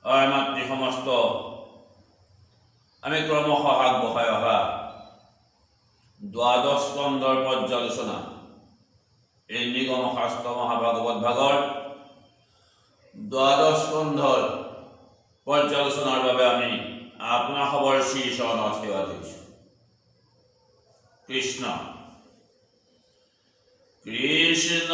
মাতৃ সমস্ত আমি ক্ৰমশ আগবঢ়াই অহা দ্বাদশ স্কন্ধৰ পৰ্যালোচনা এই নিগম শাস্ত্ৰ মহাভাগৱত ভাগৰ দ্বাদশ স্কন্ধৰ পৰ্যালোচনাৰ বাবে আমি আপোনাৰ খবৰ শ্ৰী চৰণত সেৱা দিছোঁ। কৃষ্ণ কৃষ্ণ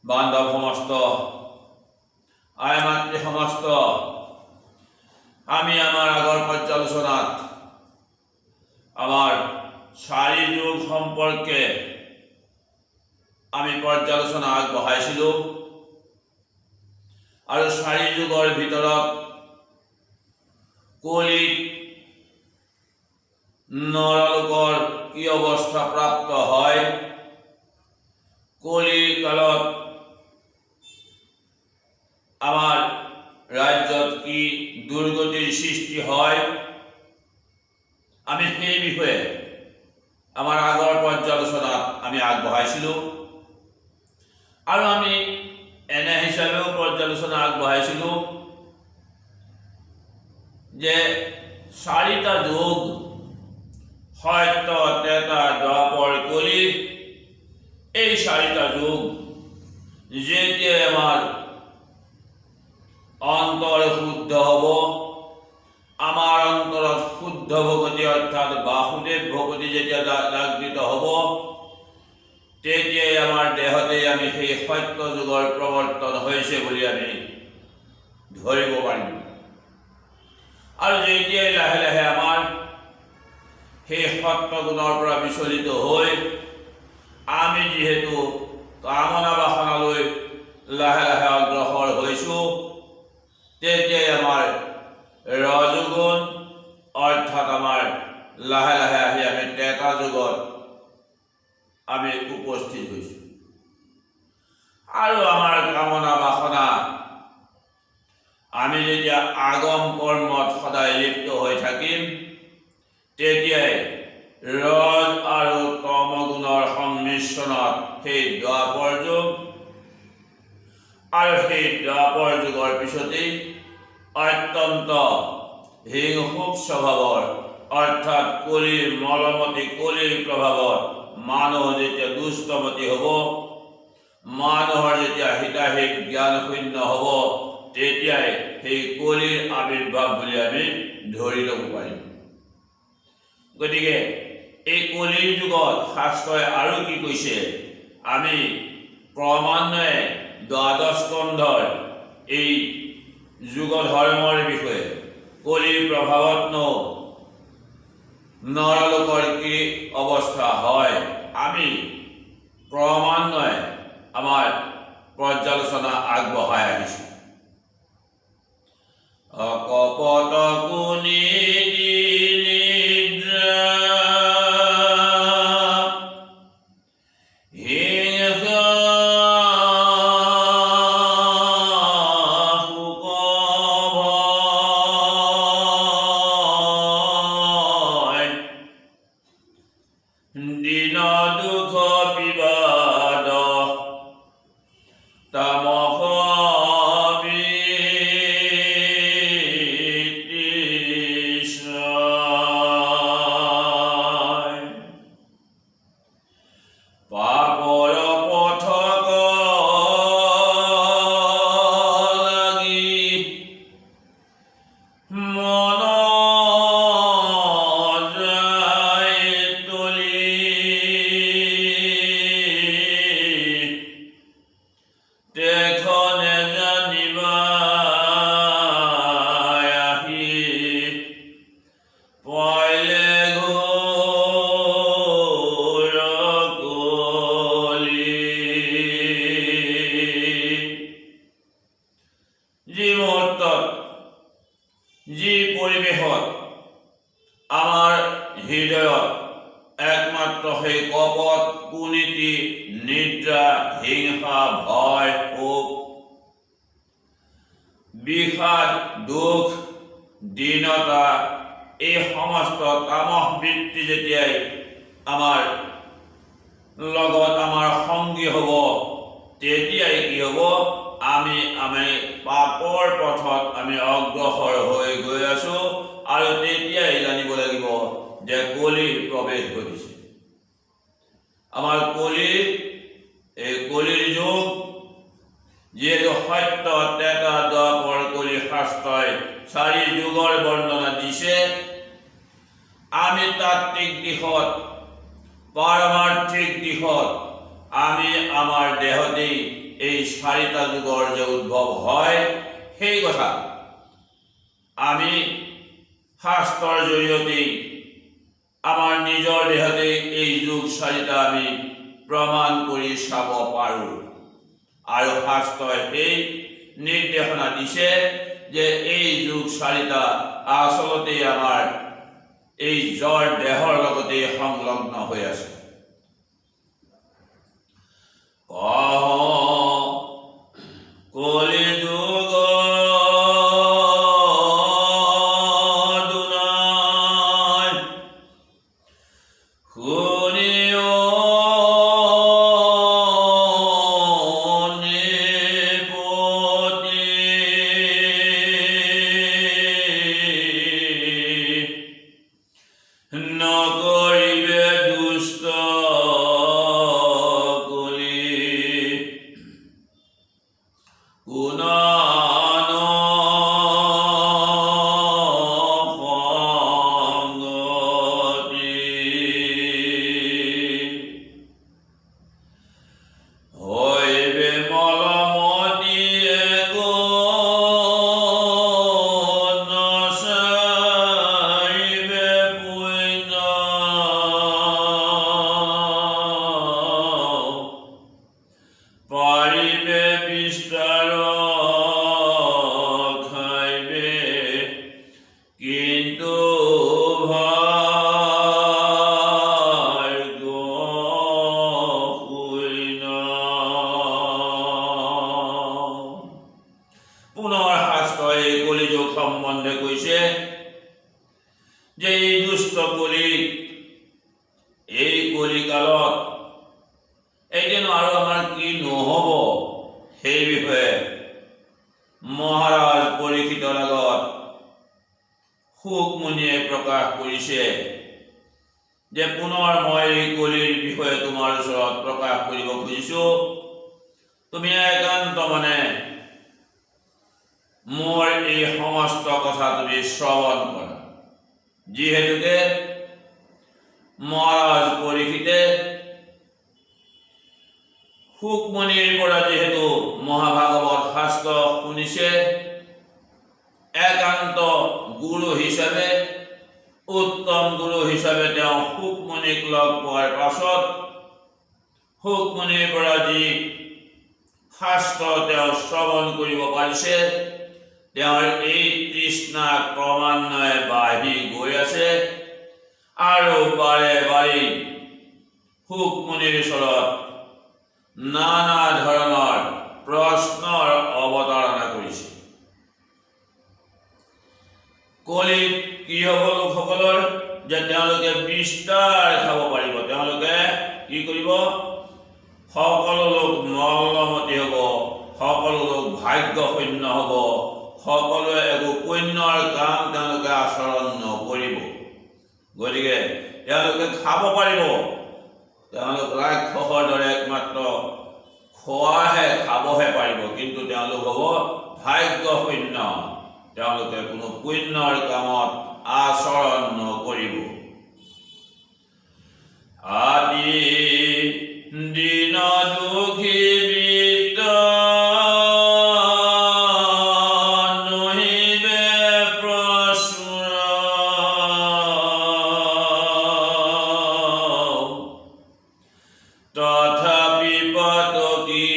বান্ধৱ সমস্ত মাতৃ সমস্ত আমি আমাৰ আগৰ পৰ্যালোচনাত আমাৰ 4 যুগ সম্পৰ্কে আমি পৰ্যালোচনা আগবঢ়াইছিলোঁ আৰু 4 যুগৰ ভিতৰত কলিত নৰলোকৰ কি অৱস্থা প্ৰাপ্ত হয়, কলিৰ কালত আমাৰ ৰাজ্যত কি দুৰ্গতিৰ সৃষ্টি হয়, আমি সেই বিষয়ে আমাৰ আগৰ পৰ্যালোচনাত আমি আগবঢ়াইছিলোঁ আৰু আমি এনে হিচাপেও পৰ্যালোচনা আগবঢ়াইছিলোঁ যে 4টা যুগ সত্য ত্ৰেতা দ্বাপৰ কলি এই 4টা যুগ যেতিয়া আমাৰ অন্তৰ শুদ্ধ হব, আমাৰ অন্তৰত শুদ্ধ ভগতি অৰ্থাৎ বাসুদেৱ ভগতি যেতিয়া জাগৃত হব তেতিয়াই আমাৰ দেহতে আমি সেই সত্য যুগৰ প্ৰৱৰ্তন হৈছে বুলি আমি ধৰিব পাৰিম। আৰু যেতিয়াই লাহে লাহে আমাৰ সেই সত্য গুণৰ পৰা বিচলিত হৈ আমি যিহেতু কামনা বাসনালৈ লাহে লাহে অগ্ৰসৰ হৈছোঁ তেতিয়াই আমাৰ ৰজগুণ অৰ্থাৎ আমাৰ লাহে লাহে আহি আমি ত্ৰেতা যুগত আমি উপস্থিত হৈছোঁ আৰু আমাৰ কামনা বাসনা আমি যেতিয়া আগম কৰ্মত সদায় লিপ্ত হৈ থাকিম তেতিয়াই ৰজ আৰু তমগুণৰ সংমিশ্ৰণত সেই দ্বাপৰ যুগ আৰু সেই দ্বাপৰ যুগৰ পিছতেই অত্যন্ত হিংসুক স্বভাৱৰ অৰ্থাৎ কলিৰ মলমতি কলিৰ প্ৰভাৱত মানুহ যেতিয়া দুষ্টমতি হ'ব, মানুহৰ যেতিয়া হিতাহিত জ্ঞান শূন্য হ'ব তেতিয়াই সেই কলিৰ আবিৰ্ভাৱ বুলি আমি ধৰি ল'ব পাৰিম। গতিকে এই কলিৰ যুগত শাস্ত্ৰই আৰু কি কৈছে আমি ক্ৰমান্বয়ে দ্বাদশ স্কন্ধৰ এই যুগ ধৰ্মৰ বিষয়ে কলিৰ প্ৰভাৱতনো নৰলোকৰ কি অৱস্থা হয় আমি ক্ৰমান্বয়ে আমাৰ পৰ্যালোচনা আগবঢ়াই আহিছোঁ। অকপট কুনি তামস পাপৰ পথক লাগি মন যায় তলি তেখনে জানিবা আহি পইলে যি মুহূৰ্তত যি পৰিৱেশত আমাৰ হৃদয়ত একমাত্ৰ সেই কপট কুনীতি নিদ্ৰা হিংসা ভয় শোক বিষাদ দুখ দীনতা এই সমস্ত তামস বৃত্তি যেতিয়াই আমাৰ লগত আমাৰ সংগী হ'ব তেতিয়াই কি হ'ব আমি পাপৰ পথত আমি অগ্ৰসৰ হৈ গৈ আছো আৰু তেতিয়াই জানিব লাগিব যে কলিৰ প্ৰৱেশ ঘটিছে আমাৰ এই কলিৰ যুগ যিহেতু সত্য ত্ৰেতা দ্বাপৰ কলি শাস্ত্ৰই 4 যুগৰ বৰ্ণনা দিছে আমি তাত্ত্বিক দিশত পাৰমাৰ্থিক দিশত আমি আমাৰ দেহতেই এই 4টা যুগৰ যে উদ্ভৱ হয় সেই কথা আমি শাস্ত্ৰৰ জৰিয়তে আমাৰ নিজৰ দেহতে এই যুগ 4টা আমি প্ৰমাণ কৰি চাব পাৰোঁ আৰু শাস্ত্ৰই এই নিৰ্দেশনা দিছে যে এই যুগ 4টা আচলতে আমাৰ এই জড় দেহৰ লগতে সংলগ্ন হৈ আছে কলি যুগ দুনাই শুনিও নিপতি নকৰিবে দুষ্ট পাৰিবে বিস্তাৰ খাইবে কিন্তু ভাগ্য শুইন পুনৰ শাস্ত্ৰই কলিযুগ সম্বন্ধে কৈছে যে এই দুষ্ট কলি এই কলিকালত এদিন আৰু আমাৰ কি নহ'ব সেই বিষয়ে মহাৰাজ পৰীক্ষিতৰ আগত শুকমুনিয়ে প্ৰকাশ কৰিছে যে পুনৰ মই এই কলিৰ বিষয়ে তোমাৰ ওচৰত প্ৰকাশ কৰিব খুজিছো তুমি একান্ত মনে মোৰ এই সমস্ত কথা তুমি শ্ৰৱণ কৰা যিহেতুকে মহাৰাজ পৰীক্ষিতে শুকমনিৰ পৰা যেহেতু মহাভাগৱত শাস্ত্ৰ শুনিছে একান্ত গুৰু হিচাপে উত্তম গুৰু হিচাপে তেওঁ শুকমনিক লগ পোৱাৰ পাছত শুকমনিৰ পৰা যি শাস্ত্ৰ তেওঁ শ্ৰৱণ কৰিব পাৰিছে তেওঁৰ এই তৃষ্ণা ক্ৰমান্বয়ে বাঢ়ি গৈ আছে আৰু বাৰে বাৰে শুকমনিৰ ওচৰত নানা ধৰণৰ প্ৰশ্নৰ অৱতাৰণা কৰিছে কলিত কি হ'ব লোকসকলৰ যে তেওঁলোকে বিস্তাৰ খাব পাৰিব তেওঁলোকে কি কৰিব সকলো লোক মল্লমতি হ'ব সকলো লোক ভাগ্যশূন্য হ'ব, সকলোৱে একো পুণ্যৰ কাম তেওঁলোকে আচৰণ নকৰিব। গতিকে তেওঁলোকে খাব পাৰিব, তেওঁলোক ৰাক্ষসৰ দৰে একমাত্ৰ খোৱাহে খাবহে পাৰিব, কিন্তু তেওঁলোক হ'ব ভাগ্যশূন্য, তেওঁলোকে কোনো পুণ্যৰ কামত আচৰণ নকৰিব। আদি দিন দুখী বিত্ত নহিবে প্ৰচুৰ, তথাপি পতকি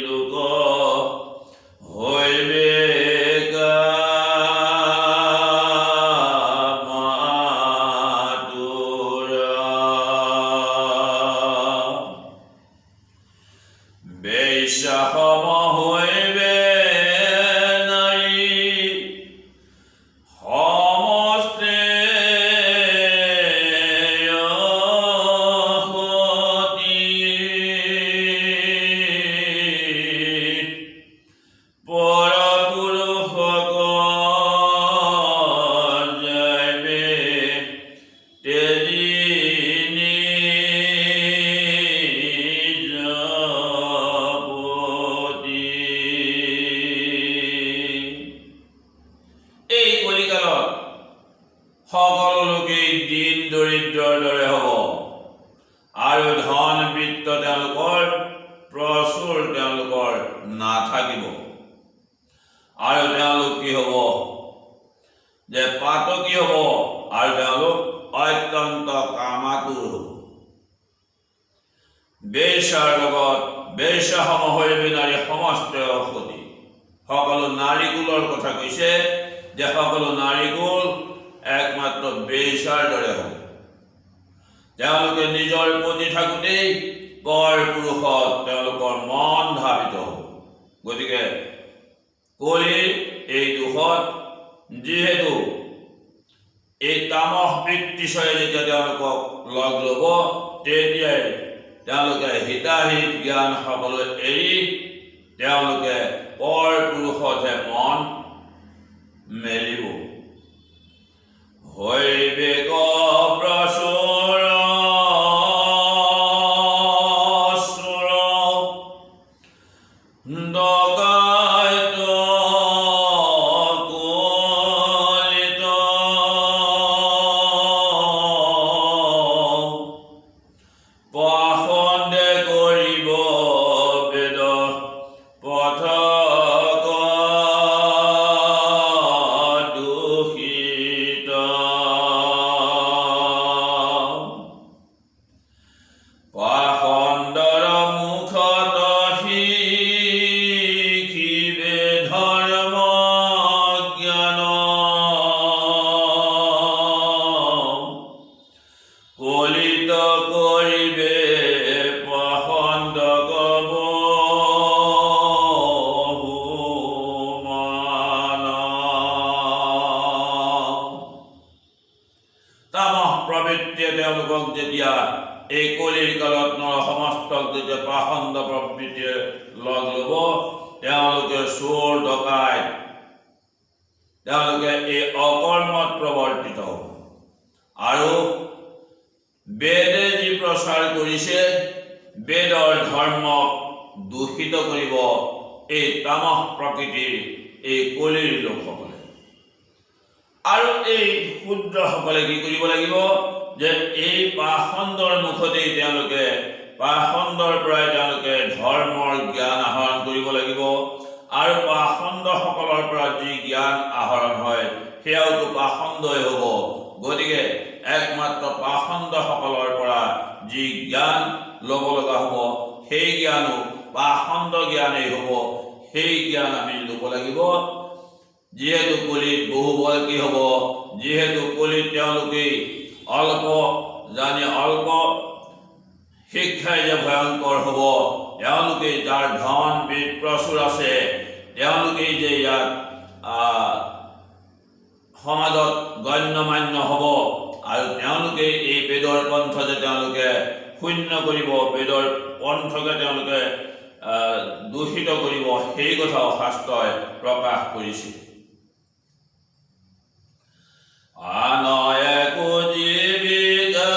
লোক হৈবে বেশ্যসম হৈবে নাৰী সমস্তে পৰপুৰুষক যাইবে তেজি সকলো লোকেই দিন দৰিদ্ৰৰ দৰে হ'ব আৰু ধন বৃত্ত তেওঁলোকৰ প্ৰচুৰ তেওঁলোকৰ নাথাকিব। আৰু তেওঁলোক কি হ'ব যে পাতকী হ'ব আৰু তেওঁলোক অত্যন্ত কামাতুৰ হ'ব। বেশ্যাৰ লগত বেশ্যসম হৈবে নাৰী সমস্ত সতী, সকলো নাৰীকুলৰ কথা কৈছে যে সকলো নাৰীকুল একমাত্ৰ বেশ্যাৰ দৰে হ'ব। তেওঁলোকে নিজৰ প্ৰতি থাকোঁতেই পৰ পুৰুষত তেওঁলোকৰ মন ধাবিত হ'ব। গতিকে কলিৰ এই দুখত যিহেতু এই তামস বৃত্তিছয়ে যেতিয়া তেওঁলোকক লগ ল'ব, তেতিয়াই তেওঁলোকে হিতাহিত জ্ঞান সকলো এৰি তেওঁলোকে পৰ পুৰুষতহে মন মেলিব। হৈবে প্ৰচুৰ ডকাইত কলিত পাষণ্ডে কৰিব বেদ পথ দূষিত, পাষণ্ডৰ মুখত শিখিবে ধৰ্ম জ্ঞান, কলিত কৰিবে পাষণ্ডক বহুমান। তামস প্ৰবৃত্তিয়ে তেওঁলোকক যেতিয়া এই কলিৰ কালত সমস্তক যেতিয়া পাষণ্ড প্ৰবৃত্তিয়ে লগ ল'ব, তেওঁলোকে চোৰ ডকাইত, তেওঁলোকে এই অকৰ্মত প্ৰৱৰ্তিত হ'ব। আৰু বেদে যি প্ৰচাৰ কৰিছে, বেদৰ ধৰ্মক দূষিত কৰিব এই তামস প্ৰকৃতিৰ এই কলিৰ লোকসকলে। আৰু এই শূদ্ৰসকলে কি কৰিব লাগিব যে এই পাষণ্ডৰ মুখতেই তেওঁলোকে পাষণ্ডৰ পৰাই তেওঁলোকে ধৰ্মৰ জ্ঞান আহৰণ কৰিব লাগিব। আৰু পাষণ্ডসকলৰ পৰা যি জ্ঞান আহৰণ হয় সেয়াওতো পাষণ্ডই হ'ব। গতিকে একমাত্ৰ পাষণ্ডসকলৰ পৰা যি জ্ঞান ল'ব লগা হ'ব সেই জ্ঞানো পাষণ্ড জ্ঞানেই হ'ব। সেই জ্ঞান আমি ল'ব লাগিব। যিহেতু কলিত বহু বল কি হ'ব, যিহেতু কলিত তেওঁলোকেই অল্প জানি অল্প শিক্ষাই যে ভয়ংকৰ হ'ব, তেওঁলোকেই যাৰ ধন বিদ প্ৰচুৰ আছে, তেওঁলোকেই যে ইয়াত সমাজত গণ্যমান্য হ'ব। আৰু তেওঁলোকেই এই বেদৰ পন্থ যে তেওঁলোকে শূন্য কৰিব, বেদৰ পন্থকে তেওঁলোকে দূষিত কৰিব সেই কথাও শাস্ত্ৰই প্ৰকাশ কৰিছে। আন একো জীৱিকা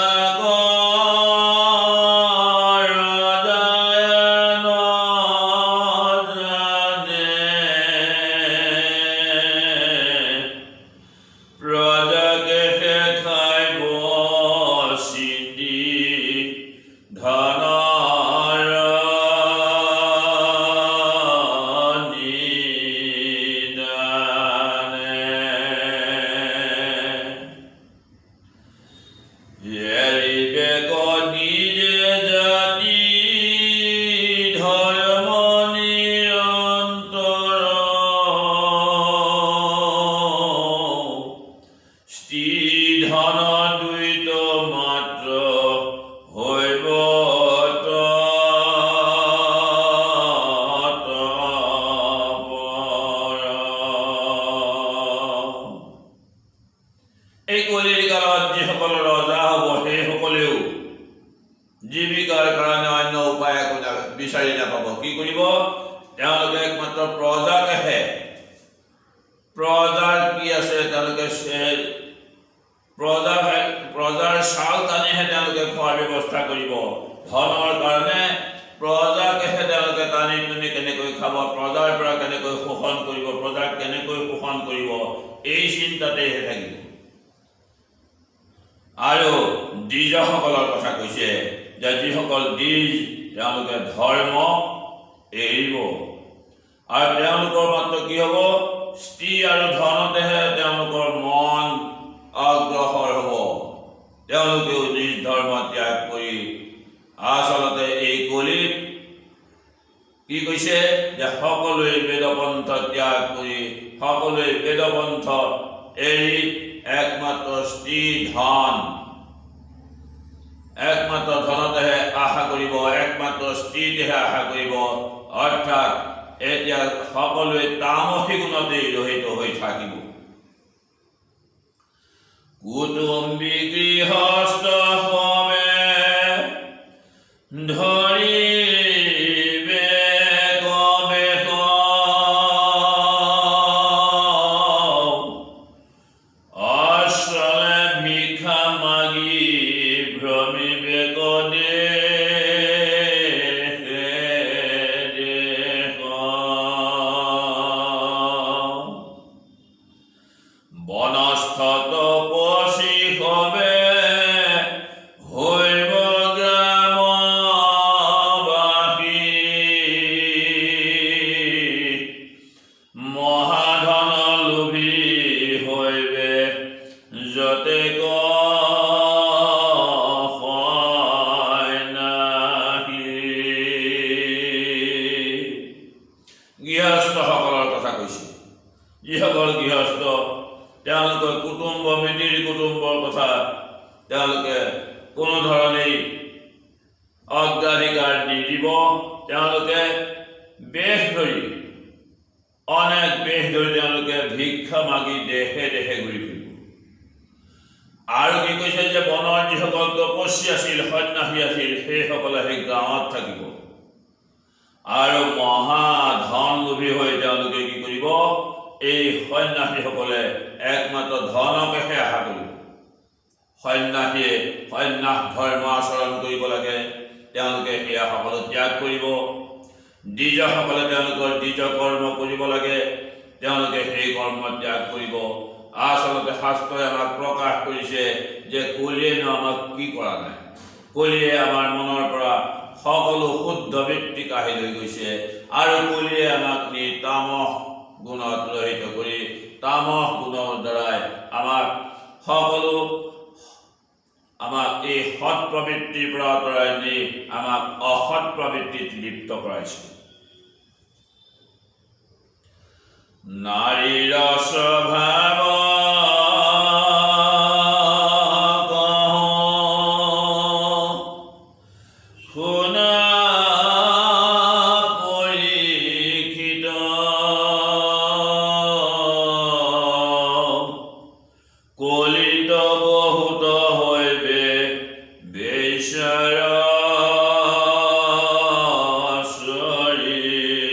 জীৱিকাৰ কাৰণে অন্য উপায় একো বিচাৰি নাপাব। কি কৰিব? তেওঁলোকে একমাত্ৰ প্ৰজাকেহে, প্ৰজাৰ কি আছে তেওঁলোকে প্ৰজাৰ চাউল টানিহে তেওঁলোকে খোৱাৰ ব্যৱস্থা কৰিব। ধনৰ কাৰণে প্ৰজাকেহে তেওঁলোকে টানি টুনি কেনেকৈ খাব, প্ৰজাৰ পৰা কেনেকৈ শোষণ কৰিব, প্ৰজাক কেনেকৈ শোষণ কৰিব, এই চিন্তাতেহে থাকিব। আৰু দ্বিজসকলৰ কথা কৈছে যে যিসকল দ্বিজ তেওঁলোকে ধৰ্ম এৰিব আৰু তেওঁলোকৰ মাত্ৰ কি হ'ব? স্ত্ৰী আৰু ধনতেহে তেওঁলোকৰ মন অগ্ৰসৰ হ'ব। তেওঁলোকেও নিজ ধৰ্ম ত্যাগ কৰি আচলতে এই কলিত কি কৈছে যে সকলোৱে বেদপন্থ ত্যাগ কৰি, সকলোৱে বেদপন্থ এৰি একমাত্ৰ স্ত্ৰী ধন, একমাত্ৰ ধনতেহে আশা কৰিব, একমাত্ৰ স্ত্ৰীতেহে আশা কৰিব। অৰ্থাৎ এতিয়া সকলোৱে তামসী গুণতেই ৰহিত হৈ থাকিব। কুটুম্বী গৃহস্থ সবে ধৰিবে কবে অশ্ৰলে ভিক্ষা মাগি ভ্ৰমিবে কদে বনস্থ তপসী সবে হৈব গ্ৰামবাসী মহাধন লোভী হৈবে যতে গৃহস্থসকলৰ কথা কৈছে। যিসকল গৃহস্থ তেওঁলোকে কুটুম্ব মিতিৰ কুটুম্বৰ কথা তেওঁলোকে কোনো ধৰণেই অগ্ৰাধিকাৰ নিদিব। তেওঁলোকে বেশ ধৰি, অনেক বেশ ধৰি তেওঁলোকে ভিক্ষা মাগি দেশে দেশে ঘূৰি ফুৰিব। আৰু কি কৈছে যে বনৰ যিসকল তপস্বী আছিল, সন্ন্যাসী আছিল, সেইসকলে সেই গাঁৱত থাকিব। আৰু মহা ধন লোভী হৈ তেওঁলোকে কি কৰিব? এই সন্ন্যাসীসকলে একমাত্ৰ ধনকেহে আশা কৰিব। সন্ন্যাসীয়ে সন্ন্যাস ধৰ্ম আচৰণ কৰিব লাগে, তেওঁলোকে সেয়া সকলো ত্যাগ কৰিব। দ্বিজসকলে তেওঁলোকৰ দ্বিজ কৰ্ম কৰিব লাগে, তেওঁলোকে সেই কৰ্ম ত্যাগ কৰিব। আচলতে শাস্ত্ৰই আমাক প্ৰকাশ কৰিছে যে কলিয়েনো আমাক কি কৰা নাই। কলিয়ে আমাৰ মনৰ পৰা সকলো শুদ্ধ বৃত্তি কাঢ়ি লৈ গৈছে আৰু কলিয়ে আমাক নি তামস গুণত ৰহিত কৰি, তামস গুণৰ দ্বাৰাই আমাক এই সৎ প্ৰবৃত্তিৰ পৰা আঁতৰাই নি আমাক অসৎ প্ৰবৃত্তিত লিপ্ত কৰাইছে। নাৰীৰ স্বভাৱ কলিত বহুত হৈবে বেশ্যাৰ শৰীৰ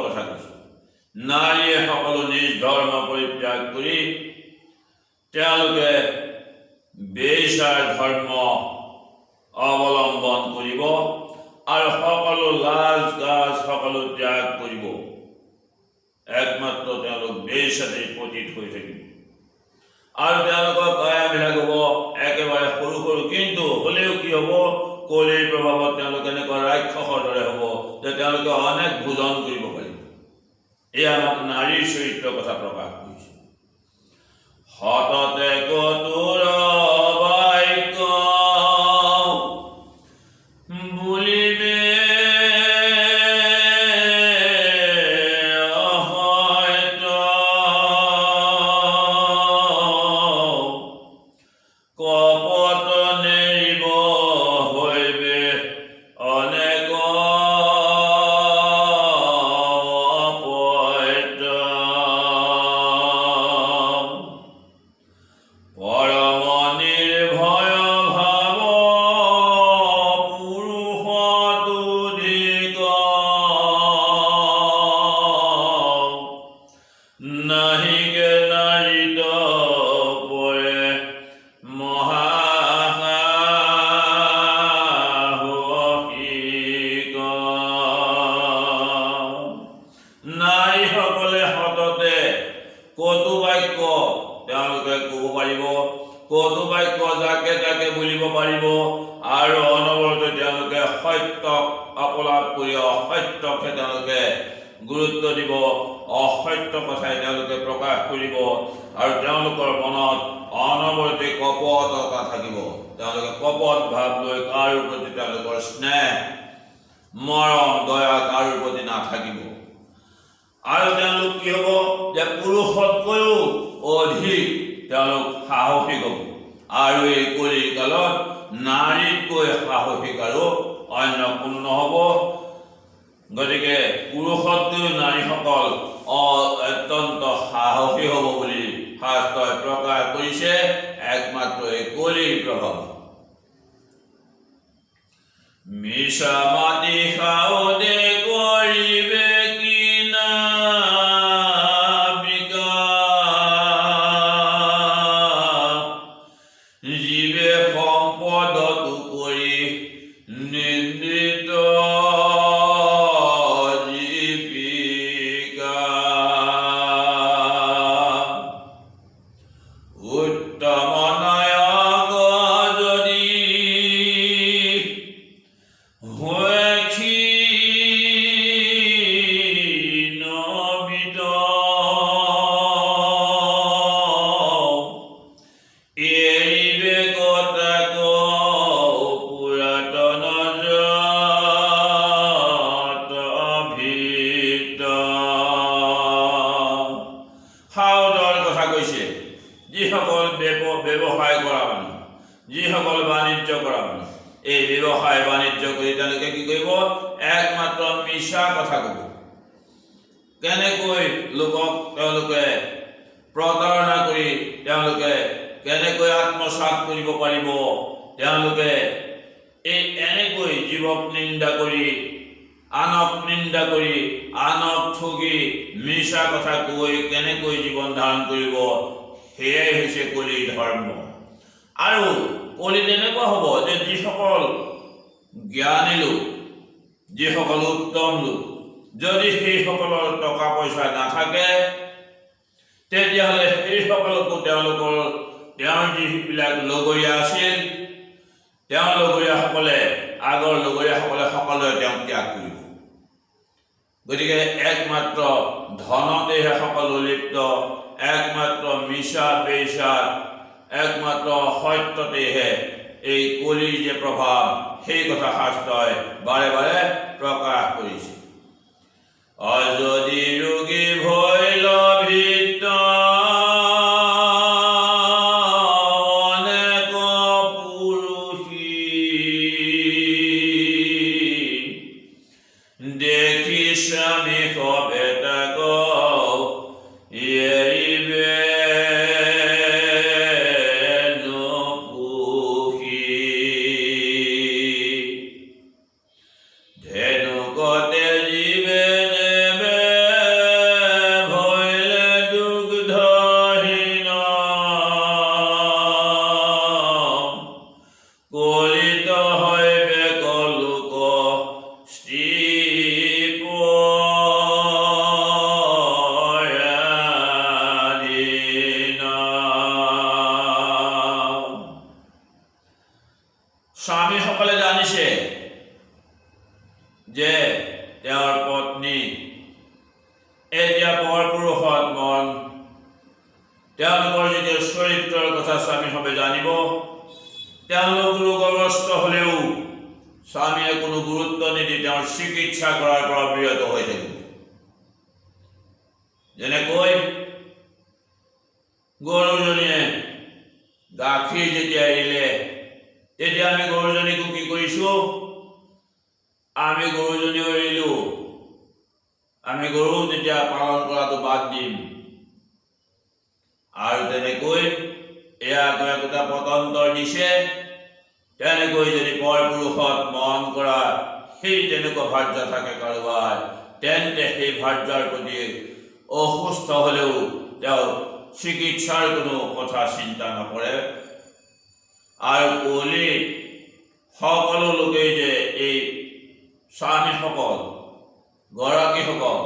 কথা কৈছে। নাৰীয়ে সকলো নিজ ধৰ্ম পৰিত্যাগ কৰি তেওঁলোকে বেশ্যাৰ ধৰ্ম অৱলম্বন কৰিব আৰু সকলো লাজ গাজ সকলো ত্যাগ কৰিব। একমাত্ৰ তেওঁলোক বেশ্যাতে পতিত হৈ থাকিব আৰু তেওঁলোকৰ কায়াবিলাক হ'ব একেবাৰে সৰু সৰু, কিন্তু হ'লেও কি হ'ব, কলিৰ প্ৰভাৱত তেওঁলোক এনেকুৱা ৰাক্ষসৰ দৰে হ'ব যে তেওঁলোকে অনেক ভোজন কৰিব পাৰিব। এয়া আমাক নাৰীৰ চৰিত্ৰৰ কথা প্ৰকাশ কৰিছে। সততে কতুৰ বাক্য বুলিবে কটু বাক্য তেওঁলোকে ক'ব পাৰিব, কটু বাক্য যাকে তাকে বুলিব পাৰিব আৰু অনবৰতে তেওঁলোকে সত্যক অপলাপ কৰি অসত্যকে তেওঁলোকে গুৰুত্ব দিব, অসত্য কথাই তেওঁলোকে প্ৰকাশ কৰিব আৰু তেওঁলোকৰ মনত অনবৰতে কপটতা থাকিব। তেওঁলোকে কপট ভাৱ লৈ কাৰো প্ৰতি তেওঁলোকৰ স্নেহ মৰম দয়া কাৰো প্ৰতি নাথাকিব আৰু তেওঁলোক কি হ'ব যে পুৰুষতকৈও অধিক তেওঁলোক সাহসিক হ'ব আৰু এই কলিৰ কালত নাৰীতকৈ সাহসিক আৰু অন্য কোনো নহ'ব। গতিকে পুৰুষতকৈও নাৰীসকল অত্যন্ত সাহসী হ'ব বুলি শাস্ত্ৰই প্ৰকাশ কৰিছে একমাত্ৰ এই কলিৰ প্ৰভাৱ। মিছা মাটি খাওঁতে কৰিবে ব্যৱসায় কৰা মানুহ, যিসকল বাণিজ্য কৰা মানুহ, এই ব্যৱসায় বাণিজ্য কৰি তেওঁলোকে কি কৰিব, একমাত্ৰ মিছা কথা ক'ব। কেনেকৈ লোকক তেওঁলোকে প্ৰতাৰণা কৰি তেওঁলোকে কেনেকৈ আত্মসাৎ কৰিব পাৰিব, তেওঁলোকে এই এনেকৈ জীৱক নিন্দা কৰি আনক নিন্দা কৰি আনক ঠগি মিছা কথা কৈ কেনেকৈ জীৱন ধাৰণ কৰিব, সেয়াই হৈছে কলিৰ ধৰ্ম। আৰু কলি তেনেকুৱা হ'ব যে যিসকল জ্ঞানী লোক, যিসকল উত্তম লোক, যদি সেইসকলৰ টকা পইচা নাথাকে তেতিয়াহ'লে সেইসকলকো তেওঁলোকৰ তেওঁৰ যিবিলাক লগৰীয়া আছিল, তেওঁৰ লগৰীয়াসকলে আগৰ লগৰীয়াসকলে সকলোৱে তেওঁক ত্যাগ কৰিব। গতিকে একমাত্ৰ ধনতেহে সকলো লিপ্ত, একমাত্ৰ মিছা বেশ্যাত, একমাত্ৰ সত্যতেহে এই কলিৰ যে প্ৰভাৱ, সেই কথা শাস্ত্ৰই বাৰে বাৰে প্ৰকাশ কৰিছে। অযদি ৰোগী ভয় লভিত অনেক পুৰুষী দেখি স্বামী সবে তাক এৰিবে নপুষি ধেনুকতে জীবে নেবে এতিয়া পৰপুৰুষত মন তেওঁলোকৰ যেতিয়া চৰিত্ৰৰ কথা স্বামীসভে জানিব, তেওঁলোক ৰোগগ্ৰস্ত হ'লেও স্বামীয়ে কোনো গুৰুত্ব নিদি তেওঁৰ চিকিৎসা কৰাৰ পৰা বিৰত হৈ থাকিব। যেনেকৈ গৰুজনীয়ে গাখীৰ যেতিয়া এৰিলে, তেতিয়া আমি গৰুজনীকো কি কৰিছোঁ? আমি গৰুজনীও এৰিলোঁ, আমি গৰু তেতিয়া পালন কৰাটো বাদ দিম। আৰু তেনেকৈ এয়া একোটা পতন্তৰ দিছে, তেনেকৈ যদি পৰপুৰুষত মন কৰা সেই তেনেকুৱা ভাৰ্য থাকে কাৰোবাৰ, তেন্তে সেই ভাৰ্যাৰ প্ৰতি অসুস্থ হ'লেও তেওঁ চিকিৎসাৰ কোনো কথা চিন্তা নকৰে। আৰু কুঁৱলী সকলো লোকেই যে এই স্বামীসকল, গৰাকীসকল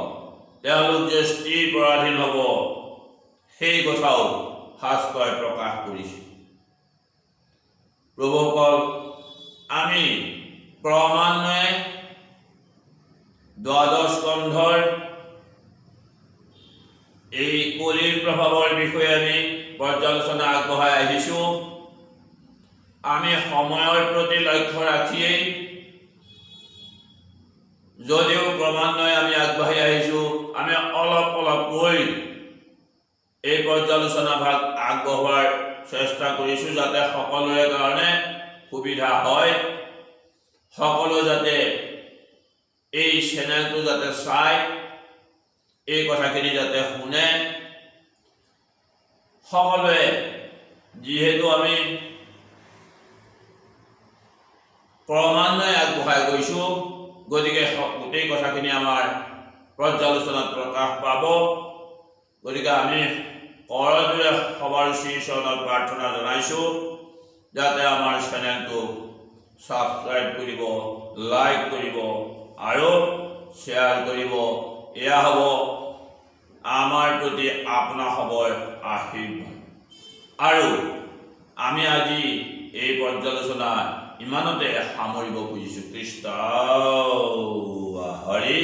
তেওঁলোক যে স্ত্ৰীৰ পৰাধীন হ'ব, সেই কথাও শাস্ত্ৰই প্ৰকাশ কৰিছে। প্ৰভুসকল, আমি ক্ৰমান্বয়ে দ্বাদশ স্কন্ধৰ এই কলিৰ প্ৰভাৱৰ বিষয়ে আমি পৰ্যালোচনা আগবঢ়াই আহিছোঁ। আমি সময়ৰ প্ৰতি লক্ষ্য ৰাখিয়েই যদিও ক্ৰমান্বয়ে আমি আগবাঢ়ি আহিছোঁ, আমি অলপকৈ এই পৰ্যালোচনা ভাগ আগবঢ়োৱাৰ চেষ্টা কৰিছোঁ, যাতে সকলোৰে কাৰণে সুবিধা হয়, সকলো যাতে এই চেনেলটো যাতে চাই এই কথাখিনি যাতে শুনে। সকলোৱে যিহেতু আমি ক্ৰমান্বয়ে আগবঢ়াই গৈছোঁ, গতিকে গোটেই কথাখিনি আমাৰ পৰ্যালোচনাত প্ৰকাশ পাব। গতিকে আমি কৰযোৰে সবাৰ শ্ৰীচৰণত প্ৰাৰ্থনা জনাইছোঁ, যাতে আমাৰ চেনেলটো ছাবস্ক্ৰাইব কৰিব, লাইক কৰিব আৰু শ্বেয়াৰ কৰিব। এয়া হ'ব আমাৰ প্ৰতি আপোনা খবৰ আশীৰ্বাদ। আৰু আমি আজি এই পৰ্যালোচনা ইমানতে সামৰিব খুজিছোঁ। কৃষ্ণ হৰি